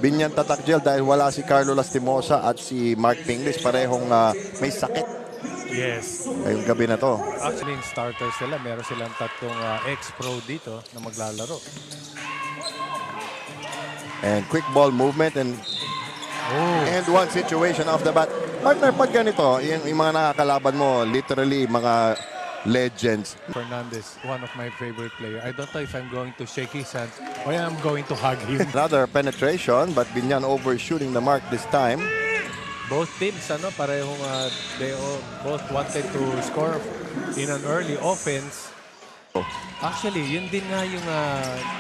Binyan Tatakjel dahil wala si Carlo Lastimosa at si Mark Pinglis. Parehong may sakit Yes. ngayong gabi na to. Actually, yung starters sila, meron silang tatlong ex-pro dito na maglalaro. And quick ball movement and one situation off the bat. Partner, pag ganito, yung mga nakakalaban mo, literally mga legends. Fernandez, one of my favorite players. I don't know if I'm going to shake his hand or I'm going to hug him. Another penetration, but Binyan overshooting the mark this time. Both teams, parehong they both wanted to score in an early offense. Actually, yun din nga yung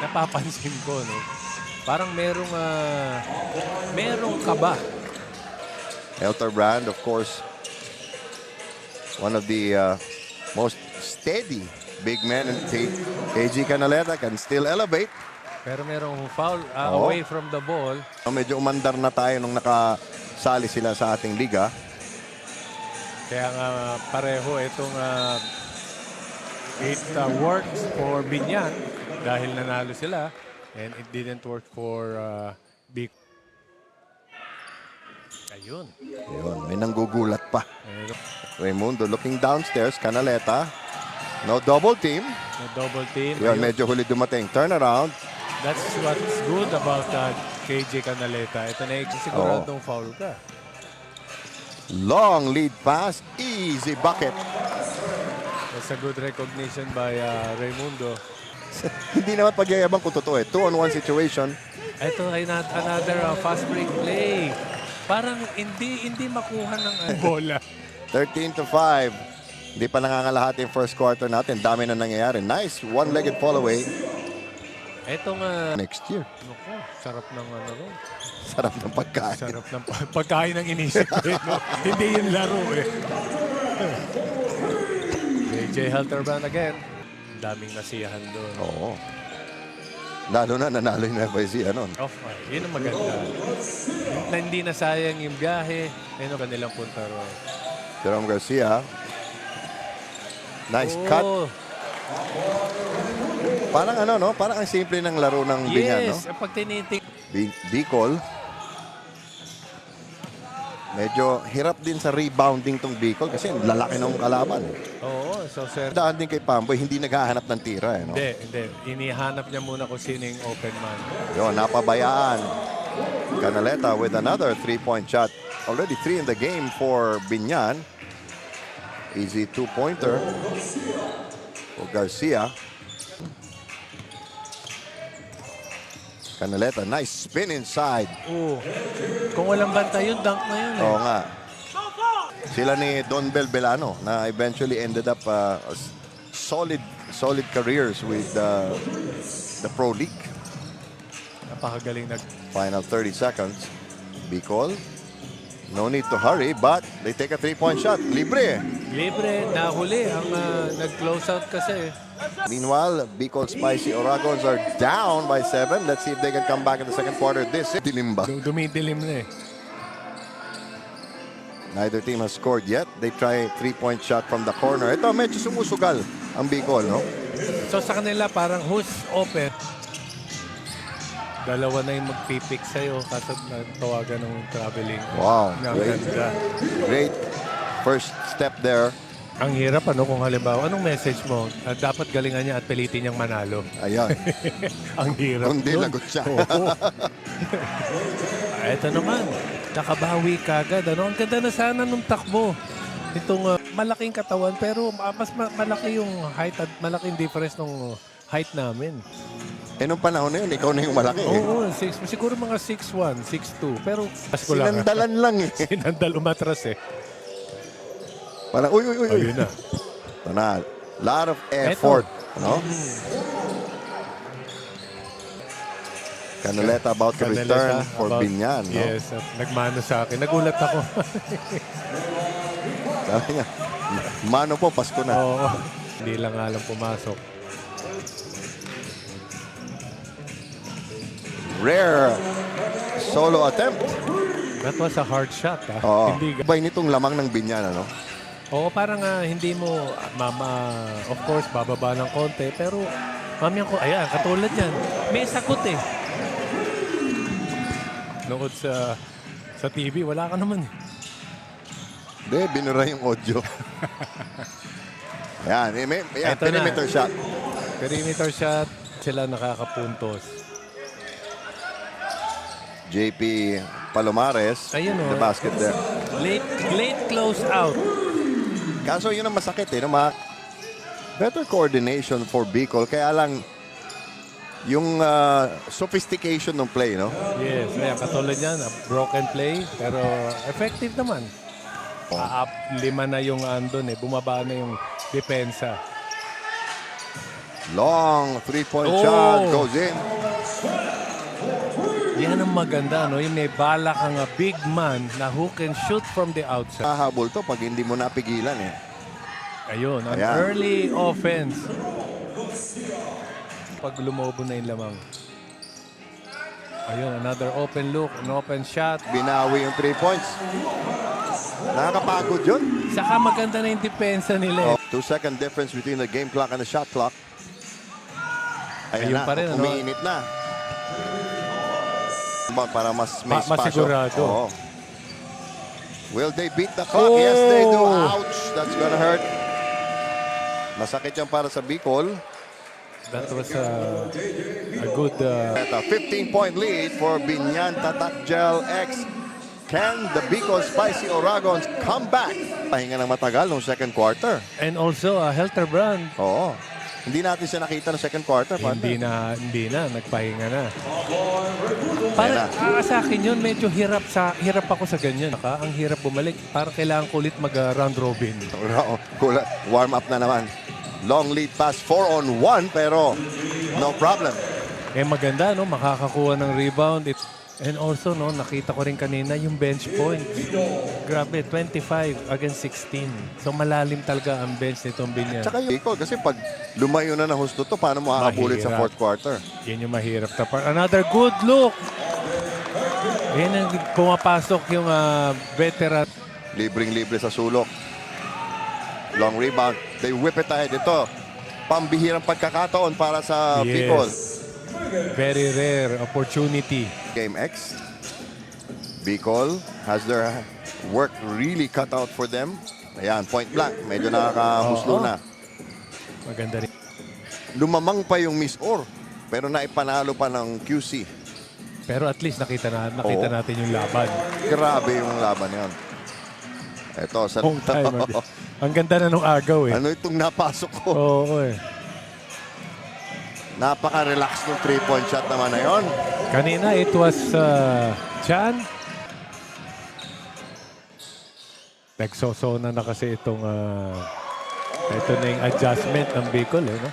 napapansin ko, no? Parang merong kaba. Elterbrand, of course, one of the most steady big men. And KG Canaleta can still elevate. Pero merong foul away from the ball. Medyo umandar na tayo nung nakasali sila sa ating liga. Kaya nga pareho itong it works for Binyan dahil nanalo sila and it didn't work for Big. Ayun. Ayun, may nanggugulat pa. Raimundo looking downstairs. Canaleta. No double team. Na double team. Yun, Ayun. medyo huli dumating. Turnaround. That's what's good about KJ Canaleta. Ito na siguradong foul ka. Long lead pass. Easy bucket. That's a good recognition by Raimundo. Hindi naman pagyayabang kung totoo eh. 2-on-1 situation. Ito ay another fast break play. Parang hindi makuha ng bola. 13-5. Hindi pa nangangalahati yung first quarter natin. Dami na nangyayari. Nice one-legged fall away. Ito Next year. Naku, sarap ng Sarap ng pagkain. Sarap ng pagkain ng inisip eh, no? Hindi yung laro eh. AJ Helterbrand again. Daming nasiyahan doon. Oo. Lalo na nanalo yung FIC. Yun ang maganda. Na hindi nasayang yung biyahe. Ayun ang kanilang punta ron. Jerome Garcia. Nice cut. Parang parang ang simple ng laro ng Binyan, no? Yes, pag tinitik. Bicol. Medyo hirap din sa rebounding tong Bicol kasi lalaki ng kalaban. Oo, so sir. Daan din kay Pamboy, hindi naghahanap ng tira, no? Hindi. Inihanap niya muna kung sino yung open man. Yun, napabayaan. Canaleta with another 3-point shot. Already 3 in the game for Binyan. Easy 2-pointer for Garcia. Canaleta, nice spin inside. Kung walang banta yun, dunk na yun eh. Oo nga. Sila ni Don Belbelano na eventually ended up solid careers with the Pro League. Napakagaling Final 30 seconds. Bicol. No need to hurry, but they take a 3-point shot. Libre. Nahuli ang nag-close out kasi. Meanwhile, Bicol Spicy Oragons are down by 7. Let's see if they can come back in the second quarter. Dilim ba? Dumidilim na eh. Neither team has scored yet. They try 3-point shot from the corner. Ito, medyo sumusugal ang Bicol, no? So sa kanila parang who's open. Dalawa na yung magpipik sa'yo kasi tawagan ng traveling. Wow, Great. great first step there. Ang hirap kung halimbawa, anong message mo? Dapat galingan niya at pilitin niyang manalo. Ayan. Ang hirap. Kundi nun. lagot siya. Ito naman, nakabawi kagad. Ang ganda na sana nung takbo. Itong malaking katawan pero mas malaki yung height at malaking difference ng height namin. Nung panahon na yun, ikaw na yung malaki. Oo, siguro mga 6'1", 6'2". Pero Sinandalan lang eh. Sinandal umatras eh. Parang, uy. Ayun na. Ito na. Lot of effort. No? Canaleta about to return for Binyan. No? Yes, at nagmano sa akin. Nagulat ako. Sabi niya, mano po, Pasko na. Oo. Hindi lang alam pumasok. Rare solo attempt. That was a hard shot. Oo. Hindi. Bay nitong lamang ng Binyan, ano? Oo, parang hindi mo, of course, bababa ng konti. Pero, ayan, katulad yan. May sagot eh. nood sa TV. Wala ka naman eh. Hindi, binura yung audio. Yan, Eto na. perimeter shot. Perimeter shot. Sila nakakapuntos. JP Palomares, Ayun, the oh. basket there. Late close out. Kaso yun ang masakit eh. No? Better coordination for Bicol. Kaya lang, yung sophistication ng play, no? Yes, ayan, katulad yan, a broken play, pero effective naman. Up 5 na yung andon eh, bumaba na yung depensa. Long three-point Oh! shot goes in. Yan ang maganda, no? Yung may bala kang big man na who can shoot from the outside. Hahabol to pag hindi mo napigilan eh. Ayun, an Ayan. early offense. Pag lumobo na yung lamang. Ayun, another open look, an open shot. Binawi yung 3 points. Nakakapagod yun. Saka maganda na yung depensa nila. 2-second difference between the game clock and the shot clock. Ayun Ayan na, pa rin, ano? umiinit na. Para mas may spasyo. Masigurado. Oo. Will they beat the clock? Oh! Yes, they do. Ouch, that's gonna hurt. Masakit yan para sa Bicol. That was a good... At a 15-point lead for Binyan Tatak Gel X. Can the Bicol Spicy Oragons come back? Pahinga ng matagal ng second quarter. and also, Helter Brand. Oo. Hindi natin siya nakita ng second quarter. Hindi na, nagpahinga na. Ayan Para na. sa akin yun, medyo hirap ako sa ganyan. Ang hirap bumalik. Para kailangan ko ulit mag-round robin. Cool. Warm up na naman. Long lead pass, 4-on-1, pero no problem. Maganda, no? Makakakuha ng rebound. And also, no, nakita ko rin kanina yung bench points. Grabe, 25 against 16. So malalim talaga ang bench nitong Binyan. Tsaka yung Bicol, kasi pag lumayo na ng husto to, paano mo hakabulit sa Mahirap. fourth quarter? Yan yung mahirap. Another good look. Yan ang pumapasok yung veteran. Libreng-libre sa sulok. Long rebound. They whip it ahead. Ito, pambihirang pagkakataon para sa Bicol. Very rare opportunity. Game X. Bicol has their work really cut out for them. Ayan, point blank. Medyo nakakamuslo Oo. na. Maganda rin. Lumamang pa yung Miss Or, pero naipanalo pa ng QC. Pero at least nakita Oo. natin yung laban. Grabe yung laban yon. Ito, sa... Long time. Ang ganda na nung agaw eh. Ano itong napasok ko? Oo eh. Napaka-relax ng 3-point shot naman na yon. Kanina it was Chan. Nagsosona na kasi itong ito na yung adjustment ng Bicol eh. No?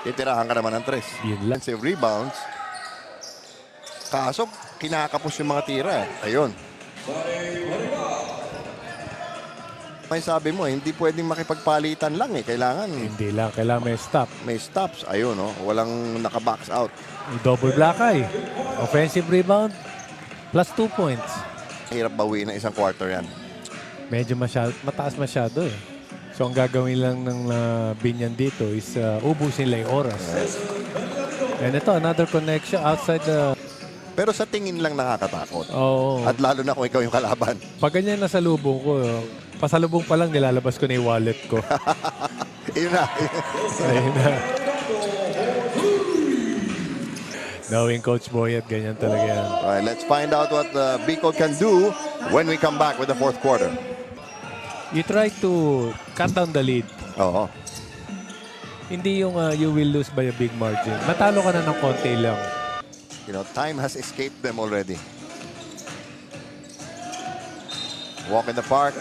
Titirahan ka naman ng 3. Yun lang. Defensive rebounds. Kaso, kinakapos yung mga tira eh. Ayun. May sabi mo, hindi pwedeng makipagpalitan lang eh. Kailangan Hindi lang. Kailangan may stop. may stops. Ayun, oh. Walang naka-box out. Double black eye. Offensive rebound. Plus 2 points. Hirap bawiin ng isang quarter yan. Medyo mataas masyado eh. So ang gagawin lang ng Binyan dito is ubusin nila yung oras. And ito, another connection outside the... Pero sa tingin lang nakakatakot. Oo. At lalo na kung ikaw yung kalaban. Pag ganyan nasa lubong ko, pasalubong pa lang nilalabas ko na yung wallet ko. Yun na. Ayun na. Knowing Coach Boyet, ganyan talaga yan. Alright, let's find out what Bicol can do when we come back with the fourth quarter. You try to cut down the lead. Oo. Hindi yung you will lose by a big margin. Matalo ka na ng konti lang. You know, time has escaped them already. Walk in the park.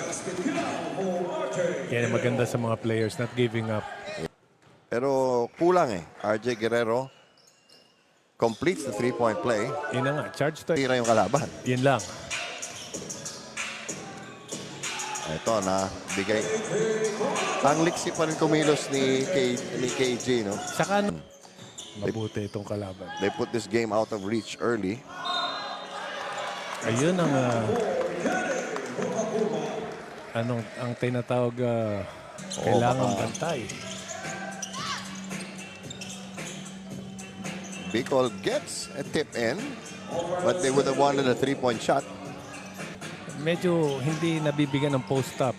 Yan ang maganda sa mga players, not giving up. Pero kulang eh. RJ Guerrero completes the three-point play. Yun na nga, charge to. Tira yung kalaban. Yun lang. Ito na, bigay. Ang liksi pa rin kumilos ni KG, no? Saka mabuti itong kalaban. They put this game out of reach early. Ayun ang ang tinatawag kailangan bantay. Bicol gets a tip in, but they would have wanted a 3-point shot. Medyo hindi nabibigyan ng post-up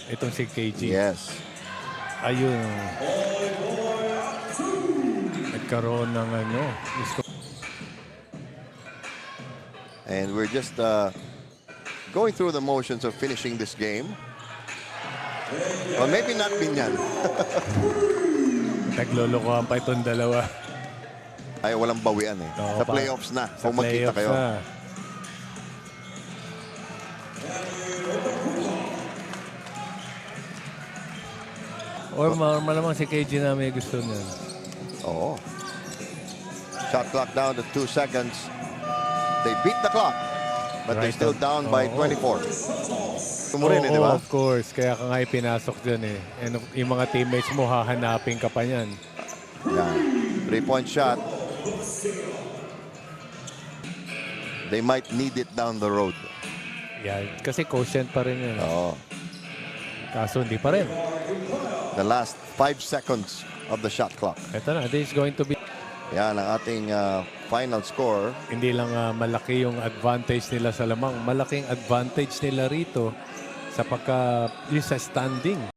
itong si KG. Yes. Ayun. Nagkaroon ng ano. And we're just going through the motions of finishing this game. Well, maybe not Binyan. Naglolokohan pa itong dalawa. Ay, walang bawian eh. Oo, Sa playoffs na. Sa Kung magkita playoffs kayo. na. Or malamang si KG na may gusto niyan. Oo. Shot clock down to 2 seconds. They beat the clock, but they're Right still down by Oo. 24. Tumurin eh, di ba? Of course. Kaya ka nga ipinasok dyan eh. And yung mga teammates mo, hahanapin ka pa niyan. Yan. 3-point shot. They might need it down the road. Yeah, kasi quotient pa rin yun. Oo. Kaso hindi pa rin. The last 5 seconds of the shot clock. Ito na, this is going to be... Yan ang ating final score. Hindi lang malaki yung advantage nila sa lamang. Malaking advantage nila rito sa sa standing.